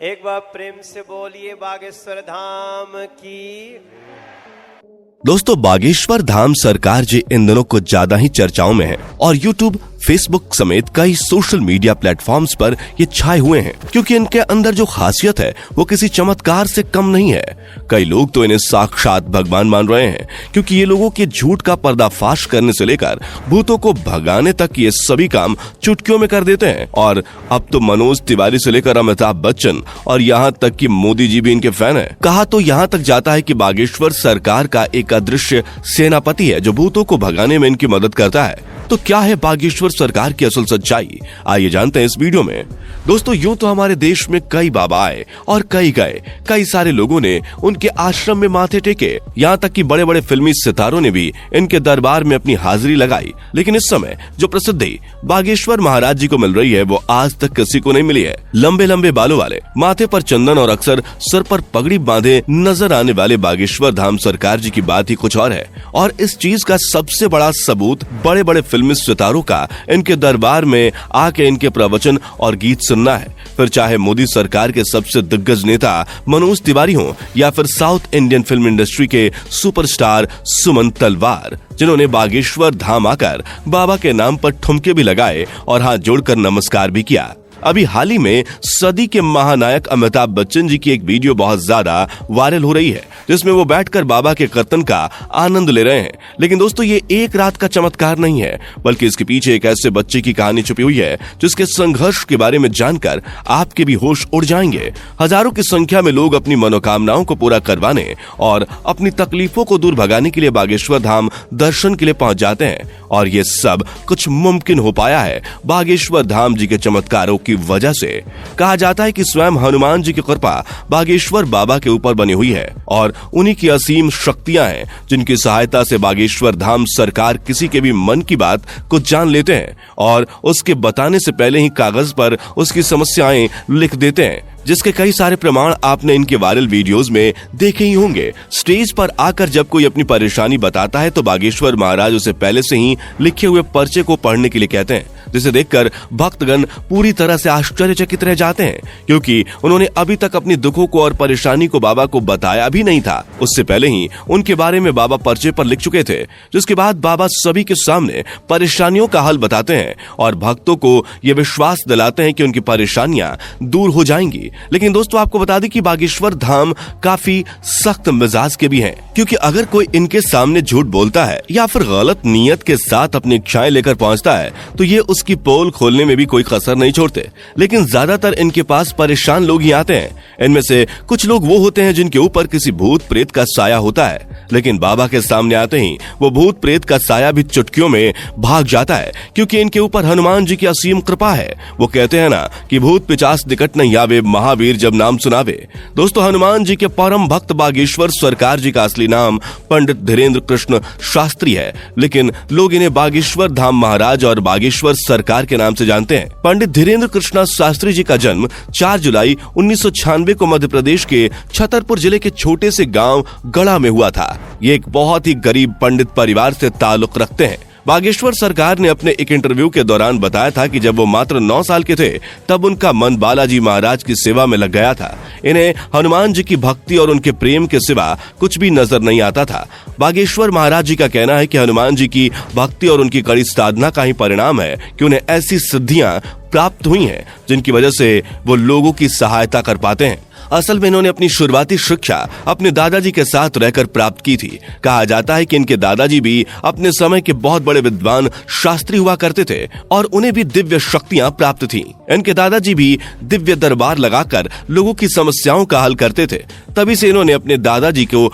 एक बार प्रेम से बोलिए बागेश्वर धाम की। दोस्तों, बागेश्वर धाम सरकार जी इन दिनों कुछ ज्यादा ही चर्चाओं में है और YouTube, फेसबुक समेत कई सोशल मीडिया प्लेटफॉर्म्स पर ये छाए हुए हैं क्योंकि इनके अंदर जो खासियत है वो किसी चमत्कार से कम नहीं है। कई लोग तो इन्हें साक्षात भगवान मान रहे हैं क्योंकि ये लोगों के झूठ का पर्दाफाश करने से लेकर भूतों को भगाने तक ये सभी काम चुटकियों में कर देते हैं। और अब तो मनोज तिवारी से लेकर अमिताभ बच्चन और यहाँ तक कि मोदी जी भी इनके फैन है। कहा तो यहाँ तक जाता है कि बागेश्वर सरकार का एक अदृश्य सेनापति है जो भूतों को भगाने में इनकी मदद करता है। तो क्या है बागेश्वर सरकार की असल सच्चाई, आइए जानते हैं इस वीडियो में। दोस्तों, यूं तो हमारे देश में कई बाबा आए और कई गए, कई सारे लोगों ने उनके आश्रम में माथे टेके, यहाँ तक कि बड़े बड़े फिल्मी सितारों ने भी इनके दरबार में अपनी हाजिरी लगाई। लेकिन इस समय जो प्रसिद्धि बागेश्वर महाराज जी को मिल रही है वो आज तक किसी को नहीं मिली है। लंबे लंबे बालों वाले, माथे पर चंदन और अक्सर सर पर पगड़ी बांधे नजर आने वाले बागेश्वर धाम सरकार जी की बात ही कुछ और है। और इस चीज का सबसे बड़ा सबूत बड़े बड़े फिल्मी सितारों का इनके दरबार में आके इनके प्रवचन और गीत सुनना है। फिर चाहे मोदी सरकार के सबसे दिग्गज नेता मनोज तिवारी हों या फिर साउथ इंडियन फिल्म इंडस्ट्री के सुपरस्टार सुमन तलवार, जिन्होंने बागेश्वर धाम आकर बाबा के नाम पर ठुमके भी लगाए और हाथ जोड़कर नमस्कार भी किया। अभी हाल ही में सदी के महानायक अमिताभ बच्चन जी की एक वीडियो बहुत ज्यादा वायरल हो रही है जिसमें वो बैठकर बाबा के कीर्तन का आनंद ले रहे हैं। लेकिन दोस्तों, ये एक रात का चमत्कार नहीं है बल्कि इसके पीछे एक ऐसे बच्चे की कहानी छुपी हुई है जिसके संघर्ष के बारे में जानकर आपके भी होश उड़ जाएंगे। हजारों की संख्या में लोग अपनी मनोकामनाओं को पूरा करवाने और अपनी तकलीफों को दूर भगाने के लिए बागेश्वर धाम दर्शन के लिए पहुंच जाते हैं और ये सब कुछ मुमकिन हो पाया है बागेश्वर धाम जी के चमत्कारों की वजह से। कहा जाता है कि स्वयं हनुमान जी की कृपा बागेश्वर बाबा के ऊपर बनी हुई है और उन्हीं की असीम शक्तियां हैं जिनकी सहायता से बागेश्वर धाम सरकार किसी के भी मन की बात को जान लेते हैं और उसके बताने से पहले ही कागज पर उसकी समस्याएं लिख देते हैं, जिसके कई सारे प्रमाण आपने इनके वायरल वीडियोस में देखे ही होंगे। स्टेज पर आकर जब कोई अपनी परेशानी बताता है तो बागेश्वर महाराज उसे पहले से ही लिखे हुए पर्चे को पढ़ने के लिए कहते हैं, जिसे देखकर भक्तगण पूरी तरह से आश्चर्यचकित रह जाते हैं क्योंकि उन्होंने अभी तक अपनी दुखों को और परेशानी को बाबा को बताया भी नहीं था। उससे पहले ही उनके बारे में बाबा पर्चे पर लिख चुके थे, जिसके बाद बाबा सभी के सामने परेशानियों का हल बताते हैं और भक्तों को ये विश्वास दिलाते हैं कि उनकी परेशानियां दूर हो जाएंगी। लेकिन दोस्तों, आपको बता दें कि बागेश्वर धाम काफी सख्त मिजाज के भी हैं क्योंकि अगर कोई इनके सामने झूठ बोलता है या फिर गलत नीयत के साथ अपनी इच्छाएं लेकर पहुंचता है तो ये उसकी पोल खोलने में भी कोई कसर नहीं छोड़ते। लेकिन ज्यादातर इनके पास परेशान लोग ही आते हैं। इनमें से कुछ लोग वो होते हैं जिनके ऊपर किसी भूत प्रेत का साया होता है, लेकिन बाबा के सामने आते ही वो भूत प्रेत का साया भी चुटकियों में भाग जाता है क्योंकि इनके ऊपर हनुमान जी की असीम कृपा है। वो कहते हैं ना कि भूत पिचास निकट नहीं आवे, महावीर जब नाम सुनावे। दोस्तों, हनुमान जी के परम भक्त बागेश्वर सरकार जी का असली नाम पंडित धीरेन्द्र कृष्ण शास्त्री है, लेकिन लोग इन्हें बागेश्वर धाम महाराज और बागेश्वर सरकार के नाम से जानते हैं। पंडित धीरेन्द्र कृष्ण शास्त्री जी का जन्म 4 जुलाई 1996 को मध्य प्रदेश के छतरपुर जिले के छोटे से गांव गढ़ा में हुआ था। ये एक बहुत ही गरीब पंडित परिवार से ताल्लुक रखते हैं। बागेश्वर सरकार ने अपने एक इंटरव्यू के दौरान बताया था कि जब वो मात्र 9 साल के थे तब उनका मन बालाजी महाराज की सेवा में लग गया था। इन्हें हनुमान जी की भक्ति और उनके प्रेम के सिवा कुछ भी नजर नहीं आता था। बागेश्वर महाराज जी का कहना है कि हनुमान जी की भक्ति और उनकी कड़ी साधना का ही परिणाम है कि उन्हें ऐसी सिद्धियां प्राप्त हुई हैं जिनकी वजह से वो लोगों की सहायता कर पाते हैं। असल में इन्होंने अपनी शुरुआती शिक्षा अपने दादाजी के साथ रहकर प्राप्त की थी। कहा जाता है कि इनके दादाजी भी अपने समय के बहुत बड़े विद्वान शास्त्री हुआ करते थे और उन्हें भी दिव्य शक्तियां प्राप्त थीं। इनके दादाजी भी दिव्य दरबार लगाकर लोगों की समस्याओं का हल करते थे। तभी से इन्होंने अपने दादाजी को